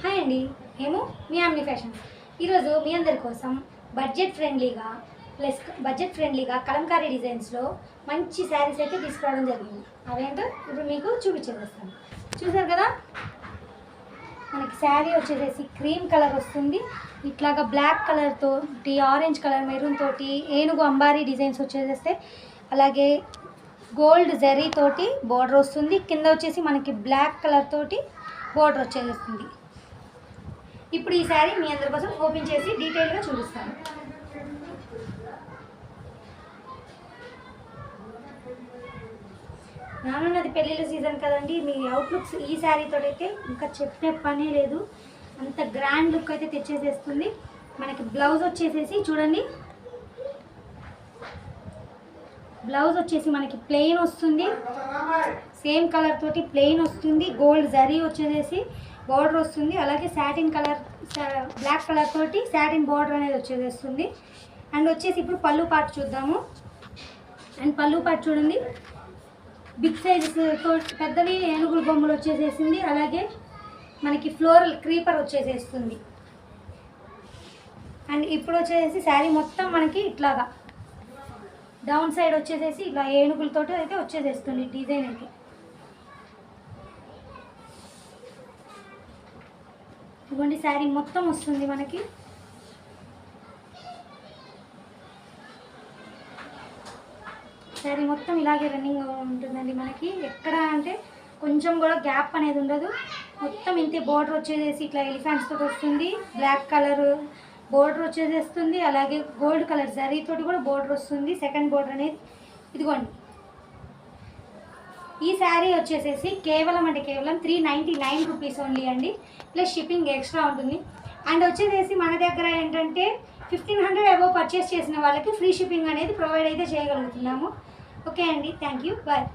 Hi అండి, మేము మీ omni fashions. ఈరోజు మీ అందరి కోసం బడ్జెట్ ఫ్రెండ్లీగా కలంకారీ డిజైన్స్లో మంచి శారీస్ అయితే తీసుకురావడం జరిగింది. అవేంటో ఇప్పుడు మీకు చూపించేస్తాను. చూసారు కదా, మనకి శారీ వచ్చేసేసి క్రీమ్ కలర్ వస్తుంది. ఇట్లాగా బ్లాక్ కలర్ తోటి, ఆరెంజ్ కలర్, మెరూన్ తోటి ఏనుగు అంబారీ డిజైన్స్ వచ్చేసేస్తే, అలాగే గోల్డ్ జరీ తోటి బోర్డర్ వస్తుంది. కింద వచ్చేసి మనకి బ్లాక్ కలర్ తోటి బోర్డర్ వచ్చేస్తుంది. ఇప్పుడు ఈ శారీ మీ అందరి కోసం ఓపెన్ చేసి డీటెయిల్గా చూపిస్తాను. రానున్నది పెళ్ళిళ్ళ సీజన్ కదండి, మీ అవుట్లుక్స్ ఈ శారీతో అయితే ఇంకా చెప్పే పనే లేదు. అంత గ్రాండ్ లుక్ అయితే తెచ్చేసేస్తుంది. మనకి బ్లౌజ్ వచ్చేసేసి చూడండి, బ్లౌజ్ వచ్చేసి మనకి ప్లెయిన్ వస్తుంది. సేమ్ కలర్ తోటి ప్లెయిన్ వస్తుంది. గోల్డ్ జరీ వచ్చేసేసి బార్డర్ వస్తుంది. అలాగే సాటిన్ కలర్, బ్లాక్ కలర్ తోటి సాటిన్ బార్డర్ అనేది వచ్చేసేస్తుంది. అండ్ వచ్చేసి ఇప్పుడు పళ్ళు పార్ట్ చూద్దాము. అండ్ పళ్ళు పార్ట్ చూడండి, బిగ్ సైజ్ పెద్దవి ఏనుగుల బొమ్మలు వచ్చేసేసింది. అలాగే మనకి ఫ్లోరల్ క్రీపర్ వచ్చేసేస్తుంది. అండ్ ఇప్పుడు వచ్చేసి శారీ మొత్తం మనకి ఇట్లాగా డౌన్ సైడ్ వచ్చేసేసి ఇలా ఏనుగులతోటి అయితే వచ్చేసేస్తుంది డిజైన్ అయితే. ఇవ్వండి, శారీ మొత్తం వస్తుంది మనకి. శారీ మొత్తం ఇలాగే రన్నింగ్ ఉంటుందండి మనకి. ఎక్కడ అంటే కొంచెం కూడా గ్యాప్ అనేది ఉండదు. మొత్తం ఇంతే బోర్డర్ వచ్చేసేసి ఇట్లా ఎలిఫెంట్స్ తోటి వస్తుంది. బ్లాక్ కలర్ బోర్డర్ వచ్చేసేస్తుంది. అలాగే గోల్డ్ కలర్ జరీ తోటి కూడా బోర్డర్ వస్తుంది. సెకండ్ బోర్డర్ అనేది ఇదిగోండి. ఈ శారీ వచ్చేసేసి కేవలం 399 రూపీస్ ఓన్లీ అండి. ప్లస్ షిప్పింగ్ ఎక్స్ట్రా ఉంటుంది. అండ్ వచ్చేసేసి మన దగ్గర ఏంటంటే 1500 అబోవ్ పర్చేస్ చేసిన వాళ్ళకి ఫ్రీ షిప్పింగ్ అనేది ప్రొవైడ్ అయితే చేయగలుగుతున్నాము. ఓకే అండి, థ్యాంక్ యూ, బాయ్.